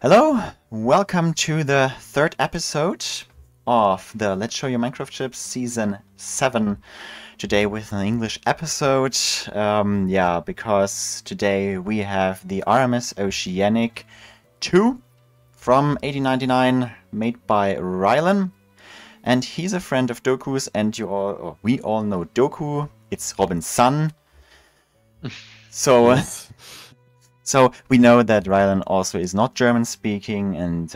Hello, welcome to the third episode of the Let's Show You Minecraft Ships Season 7. Today with an English episode, because today we have the RMS Oceanic 2 from 1899, made by Rylan. And he's a friend of Doku's, and we all know Doku. It's Robin's son. So... Yes. So we know that Rylan also is not German speaking, and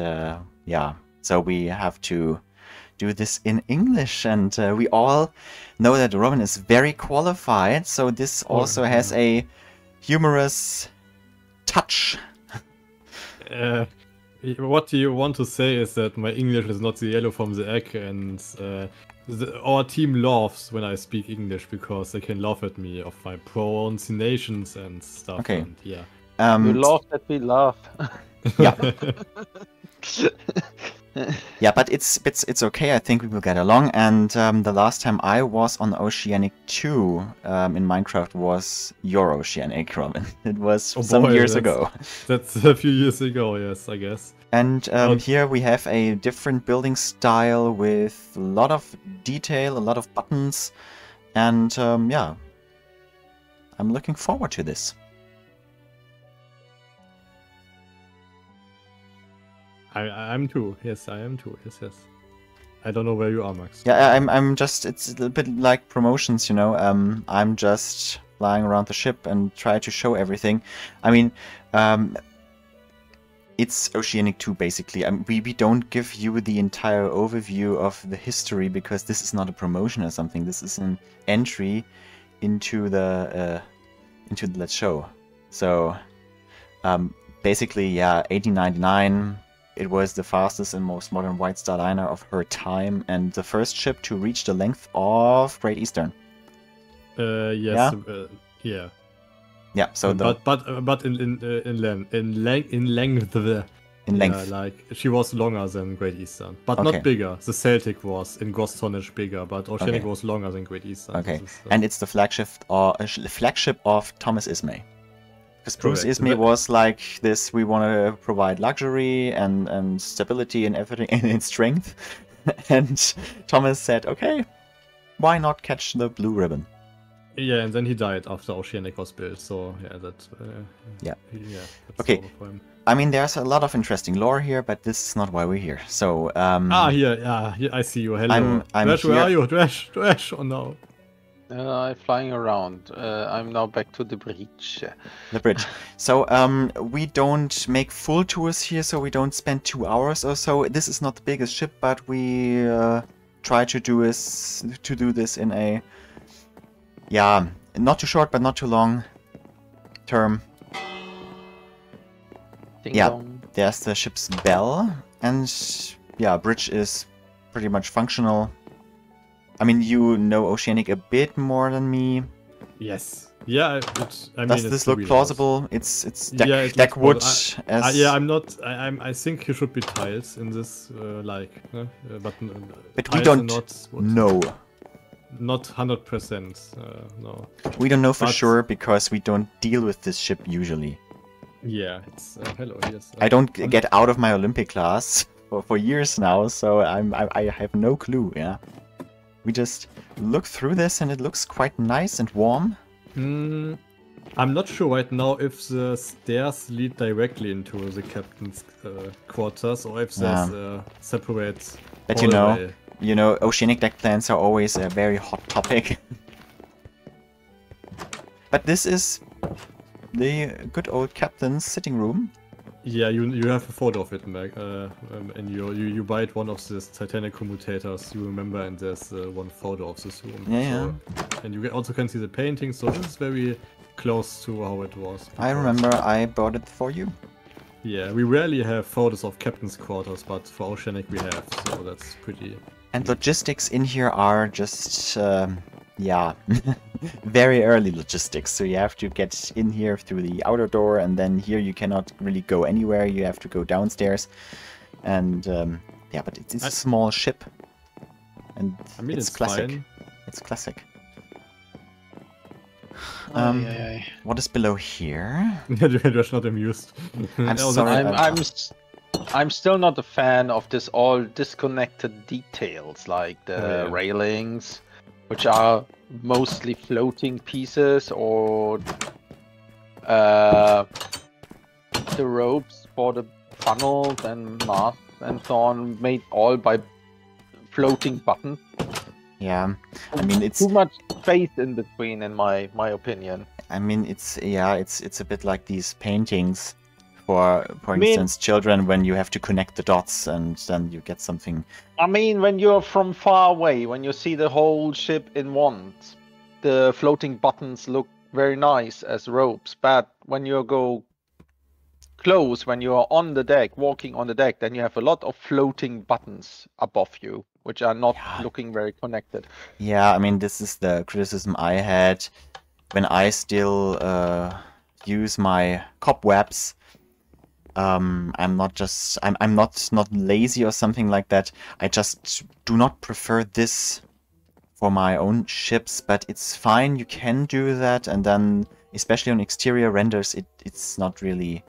so we have to do this in English. And we all know that Robin is very qualified, so this also has a humorous touch. What you want to say is that my English is not the yellow from the egg, and our team laughs when I speak English because they can laugh at me of my pronunciations and stuff. Okay. And, yeah. You laugh that we laugh. Yeah. Yeah, but it's okay. I think we will get along. And the last time I was on Oceanic 2 in Minecraft was your Oceanic, Robin. It was some years ago. That's a few years ago, yes, I guess. And here we have a different building style with a lot of detail, a lot of buttons. And I'm looking forward to this. I'm too. Yes, I am too. Yes. I don't know where you are, Max. Yeah, I'm just, it's a little bit like promotions, you know. I'm just flying around the ship and try to show everything. I mean, it's Oceanic 2 basically. We don't give you the entire overview of the history because this is not a promotion or something. This is an entry into the Let's Show. So basically, yeah, 1899. It was the fastest and most modern White Star liner of her time, and the first ship to reach the length of Great Eastern. Yes. Yeah. Yeah. So but in length. In length. Yeah, like she was longer than Great Eastern, but Okay. not bigger. The Celtic was in gross tonnage bigger, but Oceanic was longer than Great Eastern. Okay. And it's the flagship of Thomas Ismay. Because Bruce Ismay was like this, we want to provide luxury and stability and everything and strength. And Thomas said, okay, why not catch the blue ribbon? Yeah, and then he died after Oceanic was built, so yeah, that's Okay. over for him. I mean, there's a lot of interesting lore here, but this is not why we're here. So, Here, I see you. Hello. I'm Drash, where here. are you? Drash, oh no. I'm flying around. I'm now back to the bridge. The bridge. So we don't make full tours here, so we don't spend 2 hours or so. This is not the biggest ship, but we try to do this in a not too short but not too long term. Ding Yeah, dong. there's the ship's bell, and bridge is pretty much functional. I mean, you know Oceanic a bit more than me. Yes. Yeah, Does this look plausible? It's deck looks wood. plausible. I'm not. I think you should be tiles in this, but we don't know. Not 100%. No. We don't know for sure because we don't deal with this ship usually. Yeah, it's hello. Yes. I don't get out of my Olympic class for years now, so I have no clue. Yeah. We just look through this and it looks quite nice and warm. I'm not sure right now if the stairs lead directly into the captain's quarters or if there's a separate But hallway. you know, Oceanic deck plans are always a very hot topic. But this is the good old captain's sitting room. Yeah, you have a photo of it, Mac, and you buy one of these Titanic commutators. You remember, and there's one photo of this room. Yeah. And you also can see the painting, so this is very close to how it was. I remember I bought it for you. Yeah, we rarely have photos of captain's quarters, but for Oceanic we have, so that's pretty. And logistics in here are just very early logistics. So you have to get in here through the outer door, and then here you cannot really go anywhere. You have to go downstairs. And but it's a small ship. And I mean, it's classic. fine. It's classic. Aye. What is below here? You're not amused. I'm Oh, sorry. I'm I'm still not a fan of this all disconnected details, like the Oh, yeah. railings, which are mostly floating pieces, or the ropes for the funnels and masts and so on, made all by floating buttons. Yeah, I mean it's Too much space in between, in my opinion. I mean it's a bit like these paintings for mean- instance children when you have to connect the dots and then you get something. I mean, when you're from far away, when you see the whole ship in one, the floating buttons look very nice as ropes. But when you go close, when you are on the deck, walking on the deck, then you have a lot of floating buttons above you, which are not Yeah. looking very connected. Yeah, I mean this is the criticism I had when I still use my cobwebs. I'm not lazy or something like that. I just do not prefer this for my own ships, but it's fine. You can do that, and then especially on exterior renders, it's not really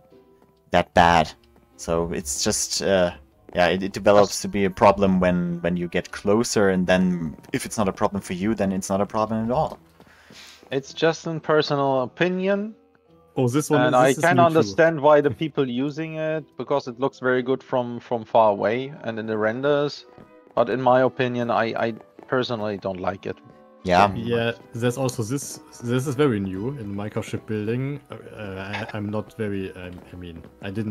that bad. So it's just it develops to be a problem when you get closer, and then if it's not a problem for you, then it's not a problem at all. It's just a personal opinion, Oh, this one. and this I is can new too. understand why the people using it, because it looks very good from far away and in the renders. But in my opinion, I personally don't like it. Yeah, Yeah, there's also this. This is very new in Minecraft shipbuilding. I'm not very. I mean, I did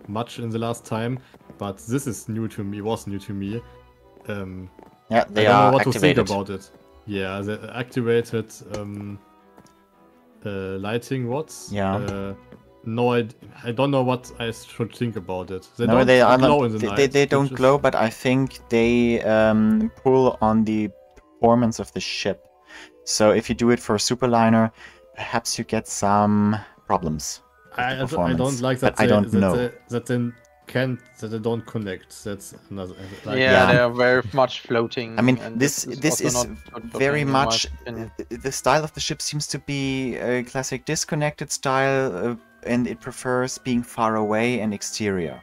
much in the last time, but this is new to me. Was new to me. yeah, I they don't know are what to think activated. about it. Yeah, the activated lighting rods. Yeah. No, I don't know what I should think about it. They No, don't they are glow not. in the night. They don't which is- glow, but I think they pull on the performance of the ship. So if you do it for a superliner, perhaps you get some problems. I don't performance, like that. but I don't know. That they don't connect. That's another. Like, yeah, yeah. they are very much floating. I mean, and this also is not good for very being, in my much opinion. the style of the ship seems to be a classic disconnected style, and it prefers being far away and exterior.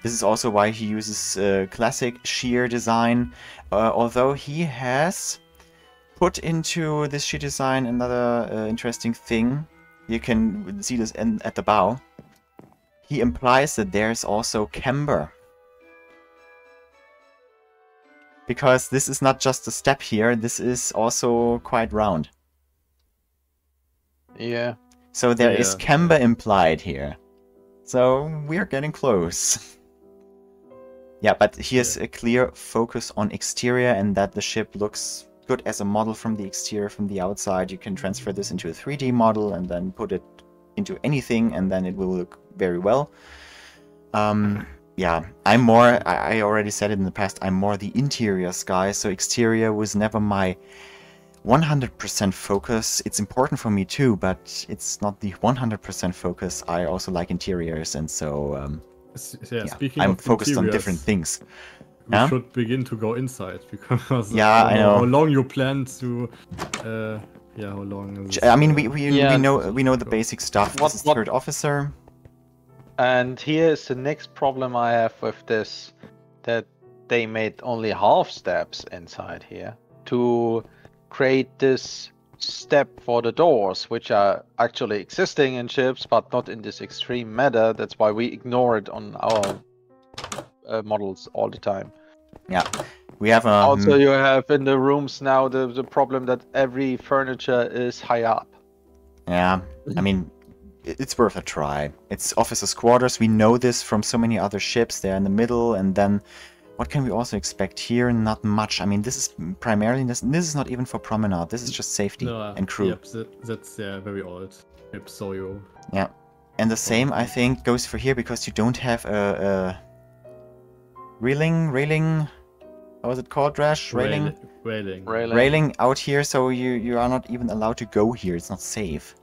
This is also why he uses classic shear design, although he has put into this shear design another interesting thing. You can see this at the bow. He implies that there's also camber. Because this is not just a step here, this is also quite round. Yeah. So there is Yeah. camber implied here. So we're getting close. Yeah, but here's a clear focus on exterior and that the ship looks good as a model from the exterior, from the outside. You can transfer this into a 3D model and then put it into anything and then it will look very well. Yeah, I already said it in the past, I'm more the interiors guy, so exterior was never my 100% focus. It's important for me too, but it's not the 100% focus. I also like interiors, and so yeah. Speaking I'm of focused on interiors, different things. We Yeah? should begin to go inside because Yeah, I know. how long you plan to. How long? Is I mean, Yeah. we know the basic stuff. What- This is what- third officer. And here's the next problem I have with this, that they made only half steps inside here to create this step for the doors, which are actually existing in ships, but not in this extreme manner. That's why we ignore it on our models all the time. Yeah, we have a Also, you have in the rooms now the problem that every furniture is high up. yeah. I mean, it's worth a try. It's officers' quarters. We know this from so many other ships. They're in the middle, and then what can we also expect here? Not much. I mean, this is primarily this is not even for promenade. This is just safety and crew. Yep, that's very old. Yep, so you. Yeah, and the same I think goes for here because you don't have a railing. How is it called, Rash? Railing. Railing out here, so you are not even allowed to go here. It's not safe.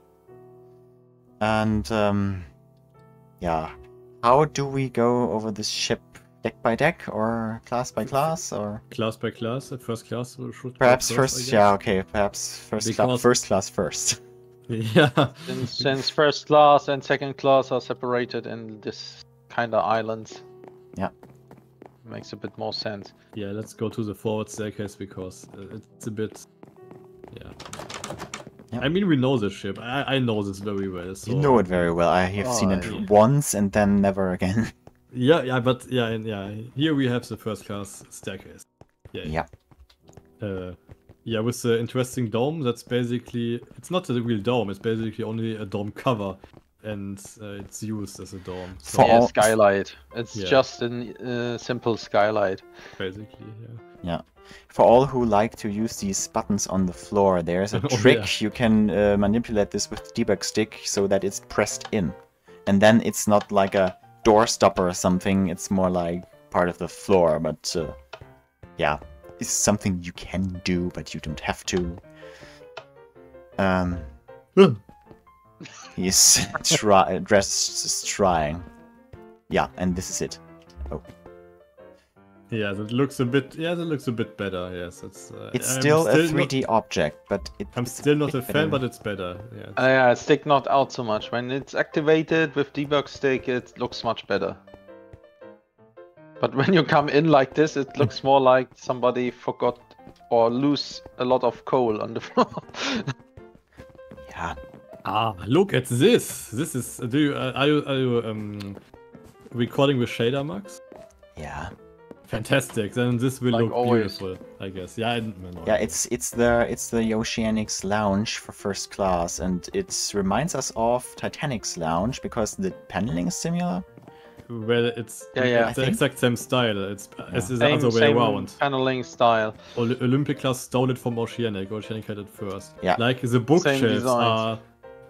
And yeah, how do we go over this ship? Deck by deck or class by class or Class by class, first class should. perhaps go first? I guess. Yeah, okay, perhaps first class first. Yeah. Since first class and second class are separated in this kind of islands. Yeah. Makes a bit more sense. Yeah, let's go to the forward staircase because it's a bit. Yeah. Yeah. I mean, we know the ship. I know this very well. So... You know it very well. I have seen it yeah. once and then never again. Yeah, but yeah. Here we have the first class staircase. Yeah. Yeah, with the interesting dome. That's basically it's not a real dome. It's basically only a dome cover, and it's used as a dome. So Yeah, skylight. It's Yeah. just a simple skylight. basically, yeah. Yeah. For all who like to use these buttons on the floor, there's a Oh, trick. yeah. You can manipulate this with the debug stick so that it's pressed in. And then it's not like a door stopper or something. It's more like part of the floor. But yeah, it's something you can do, but you don't have to. He's trying. Yeah, and this is it. Oh. Yeah, that looks a bit. Yeah, that looks a bit better. Yes, it's. It's I'm still a not- 3D object, but I'm it's still not bit a fan, better. but it's better. Yeah. Yeah, stick not out so much. When it's activated with debug stick, it looks much better. But when you come in like this, it looks more like somebody forgot or lose a lot of coal on the floor. Yeah. Ah, look at this. This is. Do you are you recording with shader max? Yeah. Fantastic. Then this will Like look always. beautiful, I guess. Yeah, I don't know. Yeah, it's the Oceanics lounge for first class, and it reminds us of Titanic's lounge because the paneling is similar. Well, it's Yeah, it's the I think- exact same style. It's the Same, other way same around. paneling style. Olympic class stole it from Oceanic. Oceanic had it first. Yeah. Like the bookshelves designs. are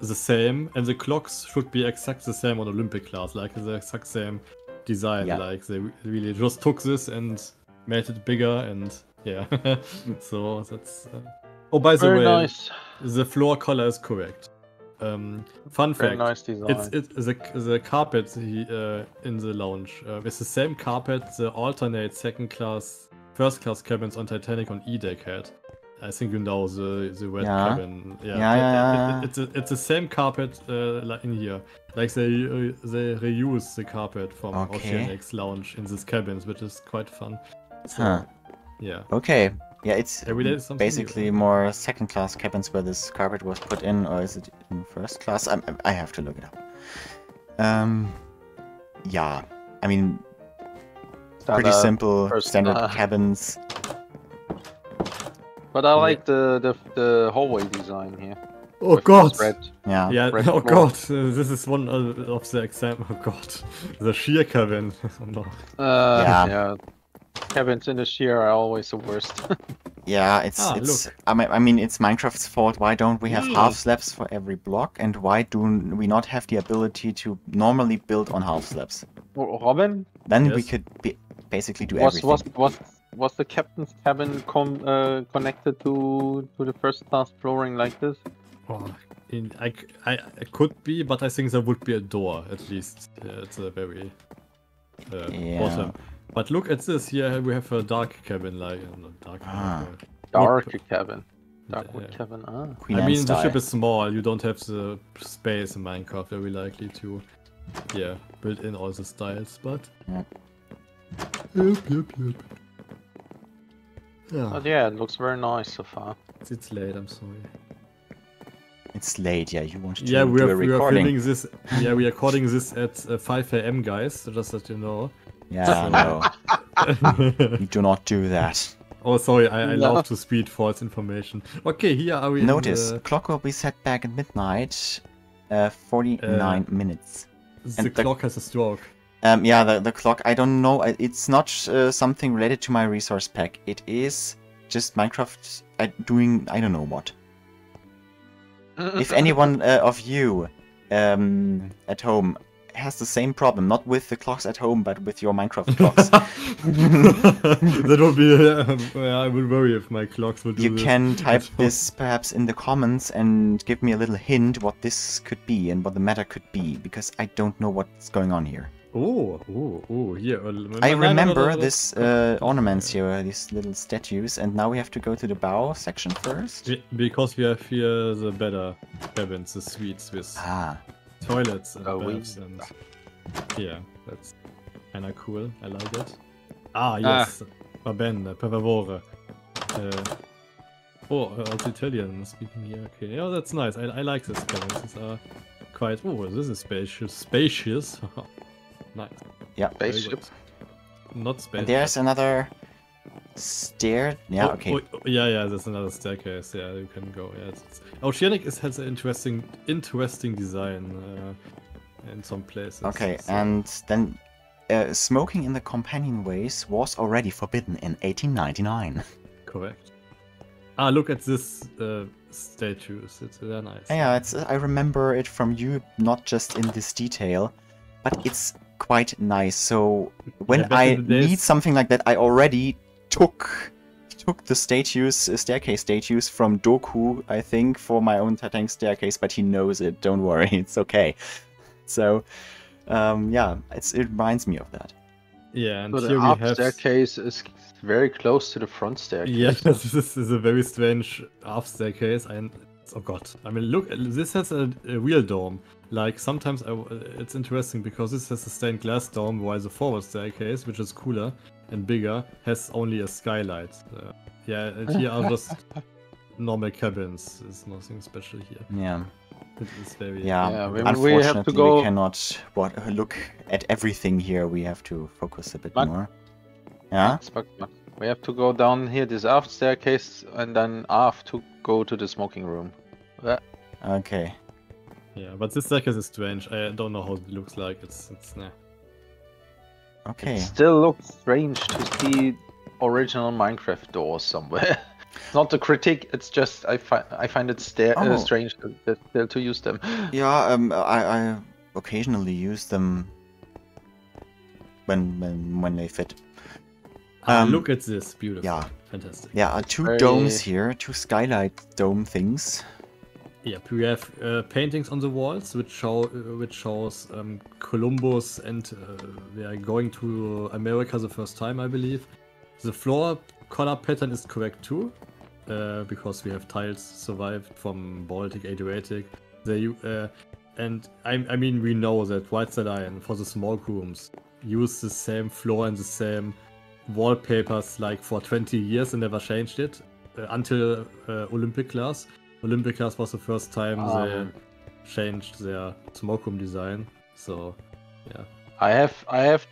the same, and the clocks should be exact the same on Olympic class. Like the exact same design. Yeah. Like they really just took this and made it bigger, and yeah. So that's. Oh, by the Very way, nice. the floor color is correct. Fun Very fact. nice design. It's the carpet in the lounge. It's the same carpet the alternate second class, first class cabins on Titanic on E-deck had. I think you know the red Yeah. cabin. Yeah. It's the same carpet like in here. Like they reuse the carpet from Okay. Oceanic's lounge in these cabins, which is quite fun. So, Huh. yeah. Okay. Yeah, it's Every day is something new. basically more second class cabins where this carpet was put in, or is it in first class? I have to look it up. Yeah. I mean, pretty Standard simple, first standard class. cabins. But I like the hallway design here. Oh with god! this red. Yeah. Yeah, Red oh floor. god, this is one of the example. Oh god, the sheer cabin. Oh no. Yeah. Yeah. Cabins in the sheer are always the worst. Yeah, it's Ah, it's. I mean, it's Minecraft's fault. Why don't we have half slabs for every block, and why do we not have the ability to normally build on half slabs? Robin, Then we Yes. could basically do was everything. was the captain's cabin connected to the first class flooring like this? Oh, I could be, but I think there would be a door at least. It's a very Yeah. bottom. But look at this. Here we have a dark cabin, like not dark. Ah. Dark cabin. Darkwood Yeah. cabin. Ah. Queen I Anne mean, the style. ship is small. You don't have the space in Minecraft. Very likely to, yeah, build in all the styles. But Yeah. Yep. Yeah, But yeah, it looks very nice so far. it's late. I'm sorry. It's late. Yeah, you wanted to Yeah, do we a are recording. filming this. Yeah, we are recording this at 5 a.m. guys. Just that you know. Yeah, no, you do not do that. Oh, sorry. I No. love to speed false information. Okay, here are we. in Notice, the, clock will be set back at midnight, 49 minutes. the and the- clock has a stroke. Yeah, the clock, I don't know, it's not something related to my resource pack. It is just Minecraft doing, I don't know what. If anyone of you at home has the same problem, not with the clocks at home, but with your Minecraft clocks, That would be. I would worry if my clocks would do you this. can type this perhaps in the comments and give me a little hint what this could be and what the matter could be, because I don't know what's going on here. Oh, here. I remember this ornaments here, these little statues, and now we have to go to the bow section first. Because we have here the better cabins, the suites with Ah, toilets and Oh, we- baths and yeah. That's kinda cool. I like it. Ah, yes. Va bene, per favore. Also Italian speaking here. Okay, yeah, that's nice. I like this cabins. These are quite. Oh, this is spacious. Spacious. Nice. Yeah. Very Spaceship. good. Not spacious. And there's another stair. Yeah, Oh, okay. yeah, there's another staircase. Yeah, you can go. Yeah, Oceanic has an interesting design in some places. Okay, so- and then smoking in the companionways was already forbidden in 1899. Correct. Ah, look at this statues. It's very nice. Yeah, it's I remember it from you, not just in this detail, but it's quite nice. So when Yeah, back I in the days- need something like that, I already took the staircase statues from Doku, I think, for my own Titanic staircase, but he knows it. Don't worry, it's okay. So, yeah, it reminds me of that. Yeah, and So the here we up have. staircase is very close to the front staircase. Yes, this is a very strange aft staircase. And oh god, I mean, look, this has a real dome. Like sometimes it's interesting because this has a stained glass dome, while the forward staircase, which is cooler and bigger, has only a skylight. Yeah, and here are just normal cabins. There's nothing special here. Yeah, It is very. yeah. Yeah, we Unfortunately, have to go- we cannot look at everything here. We have to focus a bit But- more. Yeah. We have to go down here, this aft staircase, and then aft to go to the smoking room. Okay. Yeah, but this staircase is strange. I don't know how it looks like. It's nah. Okay. It still looks strange to see original Minecraft doors somewhere. Not a critique, it's just I find it Oh. strange still to use them. Yeah, I occasionally use them when they fit. Look at this, beautiful. yeah. Fantastic. Yeah, two Very- domes here, two skylight dome things. Yep, we have paintings on the walls which shows Columbus and they are going to America the first time, I believe. The floor color pattern is correct too, because we have tiles survived from Baltic, Adriatic. And I mean we know that White Star Line for the small rooms use the same floor and the same wallpapers like for 20 years and never changed it until Olympic class. Olympic class was the first time they changed their smoke room design. So, yeah. I have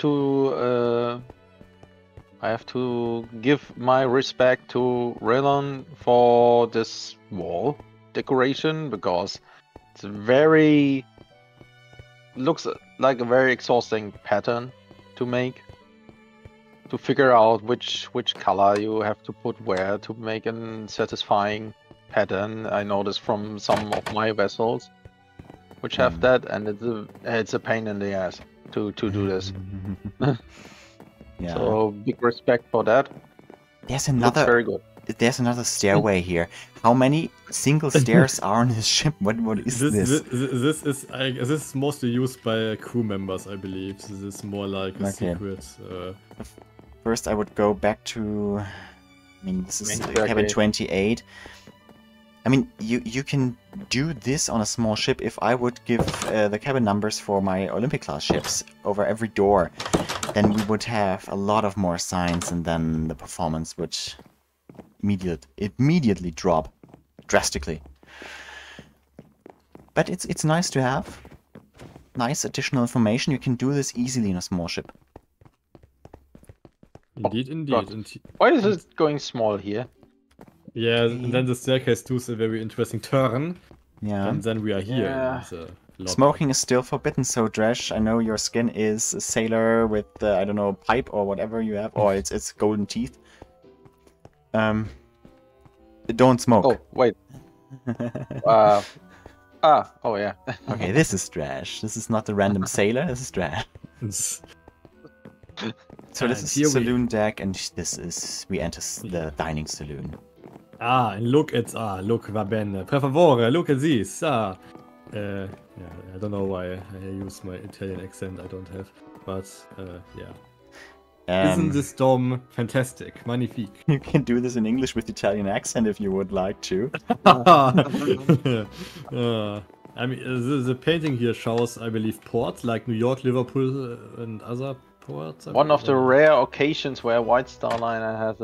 to give my respect to Raylan for this wall decoration because it's looks like a very exhausting pattern to make. To figure out which color you have to put where to make a satisfying pattern. I noticed from some of my vessels which have that, and it's a pain in the ass to do this. Yeah. So big respect for that. There's Looks another very good. there's another stairway here. How many single stairs are on this ship? What is this? This is mostly used by crew members, I believe. This is more like a Okay. secret. First I would go back to this is Main cabin staircase. 28. I mean, you can do this on a small ship. If I would give the cabin numbers for my Olympic class ships over every door, then we would have a lot of more signs, and then the performance would immediately drop drastically. But it's nice to have. Nice additional information. You can do this easily in a small ship. Indeed. God. And Why is it going small here? yeah, and then the staircase does a very interesting turn, Yeah. and then we are here. Yeah. It's a lot. Smoking is still forbidden, so Dresh, I know your skin is a sailor with, I don't know, pipe or whatever you have, or it's golden teeth. Don't smoke. Oh wait. Oh yeah. Okay, this is Dresh. This is not the random sailor, this is Dresh. So this And is here we- saloon deck, and this is, we enter the dining saloon. And look, va bene. Per favore, look at this. Yeah, I don't know why I use my Italian accent, I don't have. But, yeah. Isn't this dome fantastic? Magnifique. You can do this in English with Italian accent if you would like to. I mean, the painting here shows, I believe, ports like New York, Liverpool, and other ports. One of the rare occasions where White Star Liner has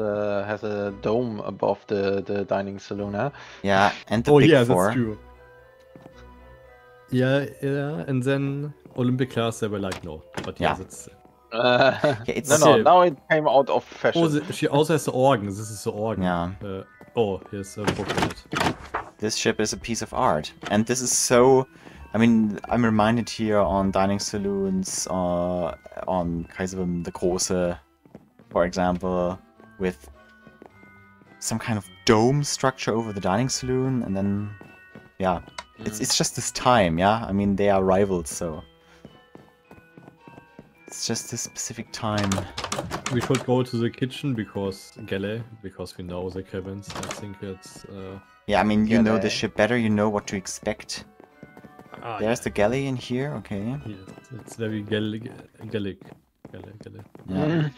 a dome above the dining saloon, huh? Yeah, and the Oh Big yeah, Four. that's true. Yeah, and then Olympic class, they were like, no. But yeah, Yeah. that's... it's No, now it came out of fashion. Oh, she also has the organ. This is the organ. Yeah. Oh, here's a book on it. This ship is a piece of art, and this is so. I mean, I'm reminded here on dining saloons, on Kaiser Wilhelm the Große, for example, with some kind of dome structure over the dining saloon, and then, yeah, it's just this time, yeah. I mean, they are rivals, so it's just this specific time. We should go to the kitchen because we know the cabins. I think it's. Yeah, I mean, you know the Galley. ship better. You know what to expect. There's the galley in here. Okay. Yeah, it's very Gallic. Yeah.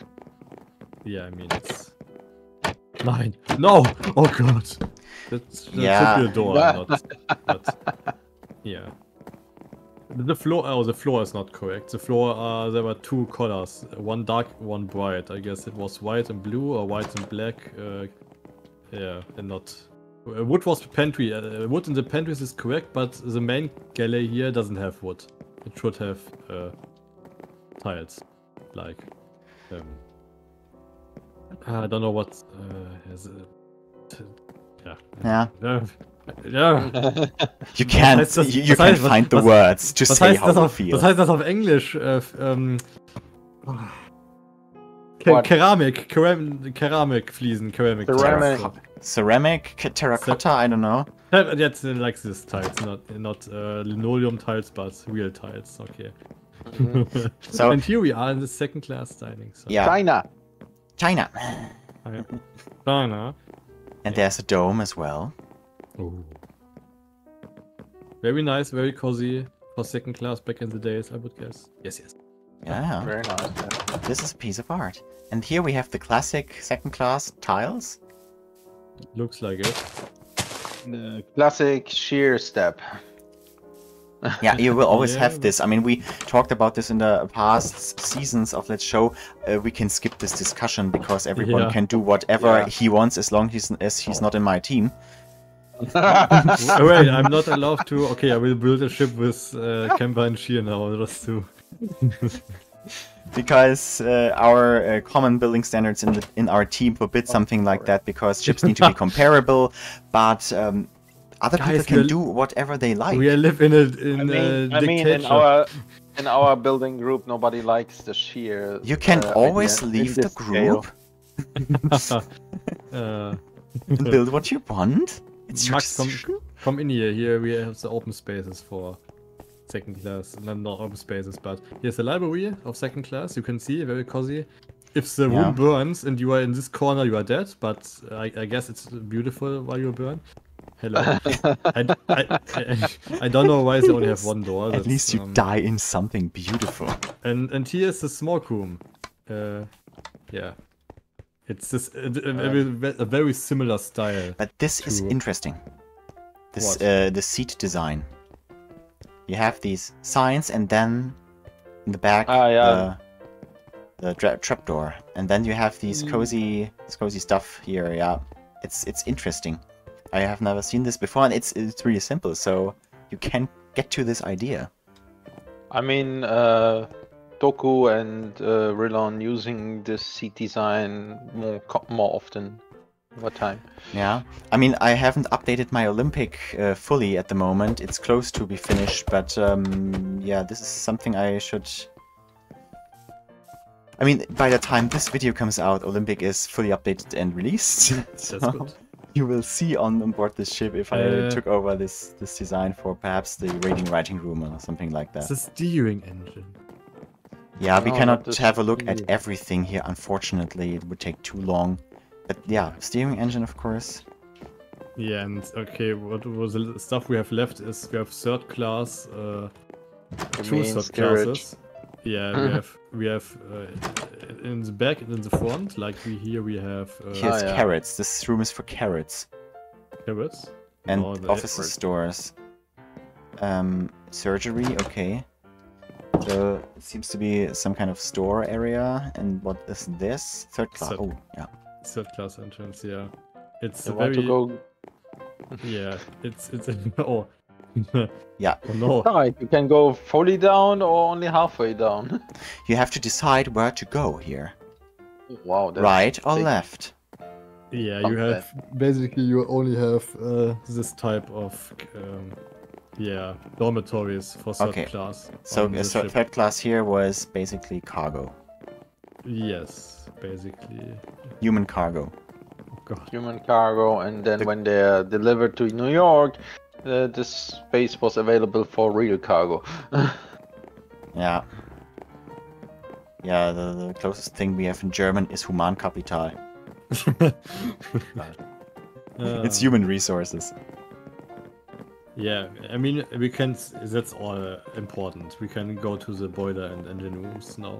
Yeah, I mean it's. 9. No! Oh god! That Yeah. should be a door, not. Yeah. The floor is not correct. The floor, there were 2 colors, one dark, one bright. I guess it was white and blue or white and black. Yeah, and not. Wood was the pantry. Wood in the pantries is correct, but the main galley here doesn't have wood. It should have tiles, like. I don't know what. Yeah. Yeah. Yeah. You can't. heißt das- You was can't heißt- find the was- words to Was say heißt, how das you auf, feel. was heißt das auf Englisch? What? Keramik Fliesen, Ceramic. Ceramic. tiles. Ceramic, terracotta. I don't know. That's like this tiles, not linoleum tiles, but real tiles. Okay. So- and here we are in the second class dining. So. Yeah, China. China. China. And there's a dome as well. Ooh. Very nice, very cozy for second class back in the days, I would guess. Yes. Yeah, Very nice. Yeah. this is a piece of art. And here we have the classic second-class tiles. Looks like it. The classic shear step. Yeah, you will always Yeah, have this. I mean, we talked about this in the past seasons of Let's Show. We can skip this discussion because everyone Yeah. can do whatever Yeah. he wants as long as he's not in my team. Wait, I'm not allowed to. Okay, I will build a ship with Kemper and Shear now, just to. Because our common building standards in our team forbid something like that because ships need to be comparable, but other people Guys, can do whatever they like. We live in a I mean, in our building group, nobody likes the shear. You can always idea in leave the this scale. group uh, and build what you want. It's Max, just... come in here. Here we have the open spaces for second class. Not open spaces, but here's the library of second class. You can see, very cozy. If the Yeah. room burns and you are in this corner, you are dead. But I guess it's beautiful while you burn. Hello. I don't know why they only have one door. At That's, least you die in something beautiful. And here's the smoke room. Yeah. It's this a very similar style. But this is True. interesting. This What? the seat design. You have these signs, and then in the back yeah. the trapdoor, and then you have these cozy stuff here. Yeah, it's interesting. I have never seen this before, and it's really simple. So you can get to this idea. I mean, Doku and Rilon using this seat design more often over time. Yeah, I mean, I haven't updated my Olympic fully at the moment. It's close to be finished, but yeah, this is something I should... I mean, by the time this video comes out, Olympic is fully updated and released. That's So good. you will see on board this ship if I took over this design for perhaps the raiding writing room or something like that. It's a steering engine. Yeah, we No, cannot not this have a look at steering. everything here, unfortunately. It would take too long. But yeah, steering engine, of course. Yeah, and okay, what was the stuff we have left is we have third class, You two mean third steerage. classes. Yeah, we have in the back and in the front, like we have Here's yeah. carrots. This room is for carrots. carrots And No, the- offices, stores. Surgery, okay. So it seems to be some kind of store area. And what is this? Third class. Third- Oh, yeah. Third class entrance, yeah. It's You a want very to go yeah. It's oh Yeah. oh no. side? You can go fully down or only halfway down. You have to decide where to go here. Wow, that's Right or big. left? Yeah, Not you have basically you only have this type of yeah dormitories for third Okay. class. So, on the so ship. third class here was basically cargo. Yes, basically. Human cargo. Oh god. Human cargo, and then The- when they're delivered to New York, this space was available for real cargo. Yeah. Yeah, the closest thing we have in German is Humankapital. It's Uh, human resources. Yeah, I mean we can. That's all important. We can go to the boiler and engine rooms now.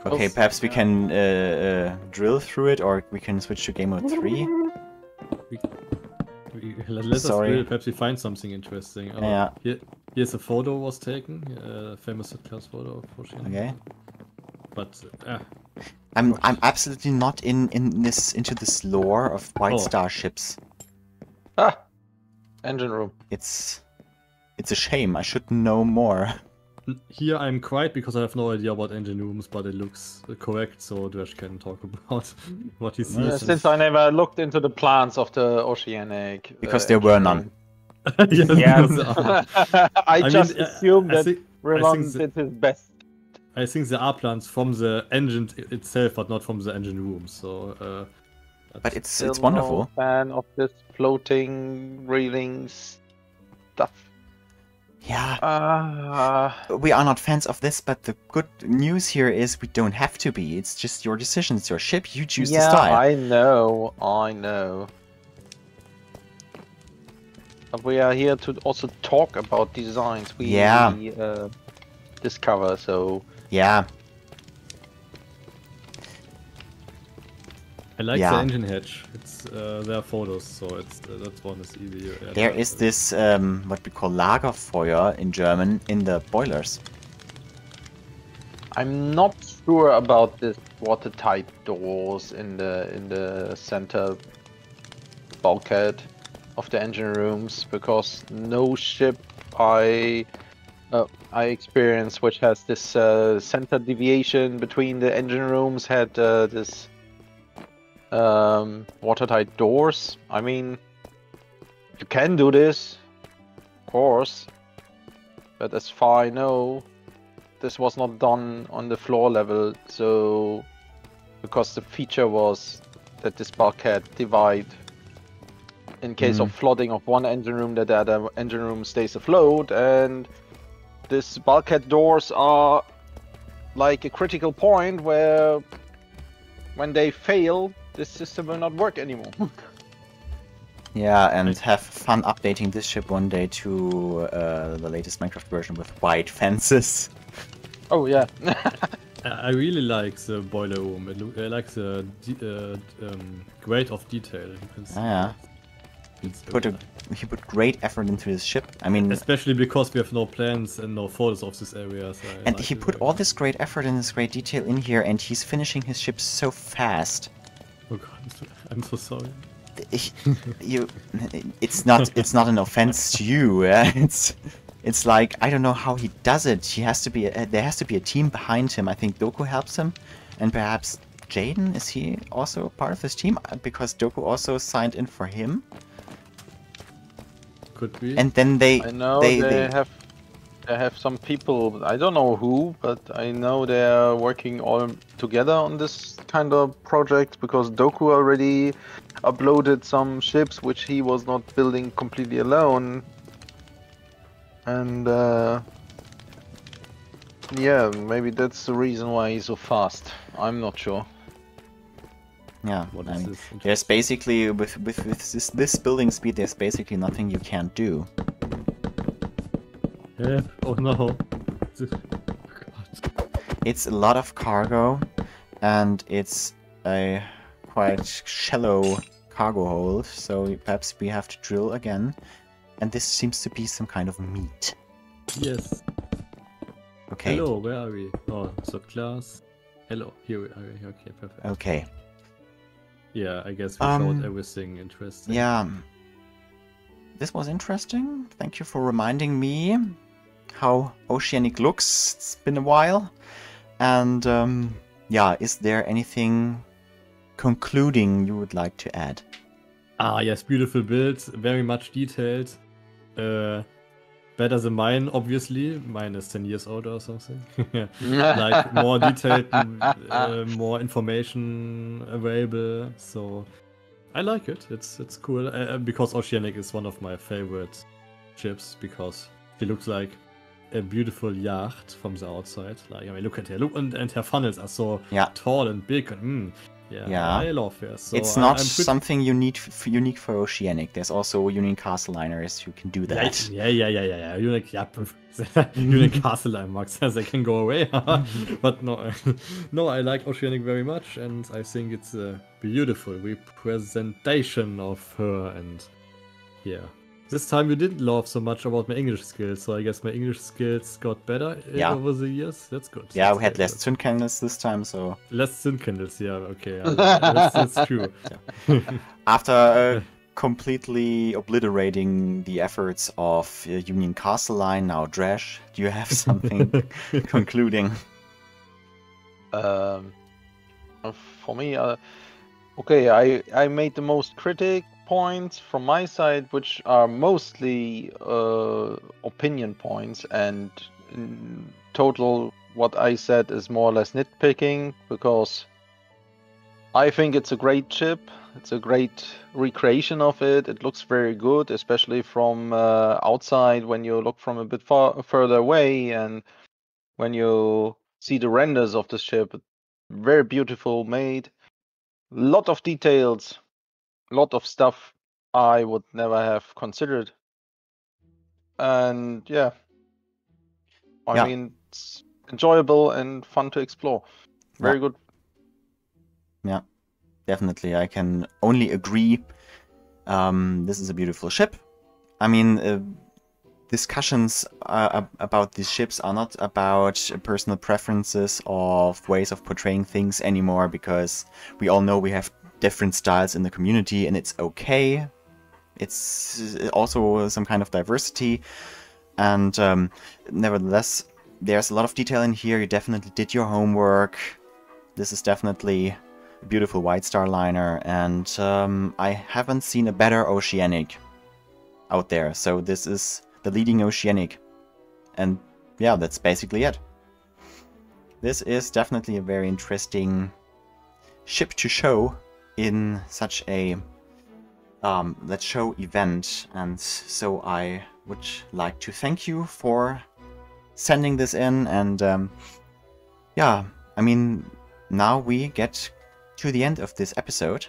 Okay, Oh, perhaps we yeah. can drill through it, or we can switch to game mode 3. Let us Sorry. drill, perhaps we find something interesting. Oh, Yeah. Here's a photo was taken, famous class photo of Hoshino. Okay. But I'm absolutely not into this lore of White Oh. Star ships. Ah, engine room. It's a shame. I should know more. here I'm quiet because I have no idea about engine rooms, but it looks correct, so Dwesh can talk about what he sees. Since I never looked into the plans of the Oceanic. Because there were engine none. room. Yes, Yeah, because there are. I mean, just assumed I that think- Ramon the- did his best. I think there are plans from the engine itself, but not from the engine room. So, But it's Still wonderful. no fan of this floating reeling stuff. Yeah, we are not fans of this, but the good news here is we don't have to be. It's just your decision. It's your ship. You choose the Yeah, style. I know. But we are here to also talk about designs we Yeah. discover, so Yeah, I like Yeah. the engine hatch. It's there are photos, so it's that one is easy. there is this what we call Lagerfeuer in German in the boilers. I'm not sure about this watertight doors in the center bulkhead of the engine rooms, because no ship I experienced which has this center deviation between the engine rooms had this watertight doors. I mean, you can do this, of course, but as far I know, this was not done on the floor level. So, because the feature was that this bulkhead divide in case of flooding of one engine room, that the other engine room stays afloat, and this bulkhead doors are like a critical point where when they fail, this system will not work anymore. Yeah, and have fun updating this ship one day to the latest Minecraft version with white fences. Oh yeah. I really like the boiler room. I like the grade of detail. You can see. Yeah. It's He put great effort into his ship. I mean, especially because we have no plans and no photos of this area. So I and like he it put very all much. this great effort and this great detail in here, and he's finishing his ship so fast. Oh god, I'm so sorry. It's not an offense to you. It's like, I don't know how he does it. He has to be there has to be a team behind him. I think Doku helps him, and perhaps Jaden, is he also part of this team? Because Doku also signed in for him. Could be. And then they I know they they have some people. I don't know who, but I know they are working all together on this kind of project, because Doku already uploaded some ships which he was not building completely alone. And yeah, maybe that's the reason why he's so fast. I'm not sure. yeah. What I is mean, this? there's basically with this building speed, there's basically nothing you can't do. Yeah. Oh no. God. It's a lot of cargo, and it's a quite shallow cargo hold, so perhaps we have to drill again. And this seems to be some kind of meat. Yes. Okay. Hello, where are we? Oh, so class. Hello, here we are. Okay, perfect. Okay. Yeah, I guess we showed everything interesting. Yeah. This was interesting. Thank you for reminding me how Oceanic looks. It's been a while. And yeah, is there anything concluding you would like to add? Yes, beautiful build, very much detailed. Better than mine, obviously. Mine is 10 years old or something. Like more detailed, more information available. So I like it. It's cool because Oceanic is one of my favorite ships because she looks like a beautiful yacht from the outside. Like, I mean, look at her. Look, and her funnels are so tall and big. And, yeah, I love her. So it's not something unique for Oceanic. There's also Union Castle liners who can do that. Yeah. Union Castle line marks, they can go away. But no, I like Oceanic very much, and I think it's a beautiful representation of her. And yeah, this time you didn't laugh so much about my English skills, so I guess my English skills got better over the years. That's good. Yeah, we had less Zündcandles this time, so... Less Zündcandles, yeah, okay. That's true. Yeah. After completely obliterating the efforts of Union Castle line, now Dresh, do you have something concluding? For me, okay, I made the most critic points from my side, which are mostly opinion points, and in total what I said is more or less nitpicking, because I think it's a great ship. It's a great recreation of it. It looks very good, especially from outside when you look from a bit further away, and when you see the renders of the ship. Very beautiful made. Lot of details. Lot of stuff I would never have considered. And yeah, I mean, it's enjoyable and fun to explore. Very good. Yeah, definitely. I can only agree. This is a beautiful ship. I mean, discussions about these ships are not about personal preferences of ways of portraying things anymore, because we all know we have different styles in the community, and it's okay. It's also some kind of diversity, and nevertheless, there's a lot of detail in here. You definitely did your homework. This is definitely a beautiful White Star liner, and I haven't seen a better Oceanic out there, so this is the leading Oceanic. And yeah, that's basically it. This is definitely a very interesting ship to show in such a Let's Show event, and so I would like to thank you for sending this in. And yeah, I mean, now we get to the end of this episode,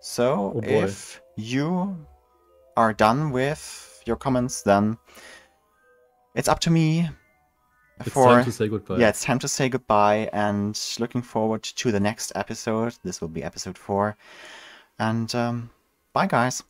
so if you are done with your comments, then it's up to me. It's time to say goodbye. Yeah, it's time to say goodbye, and looking forward to the next episode. This will be episode 4. And bye, guys.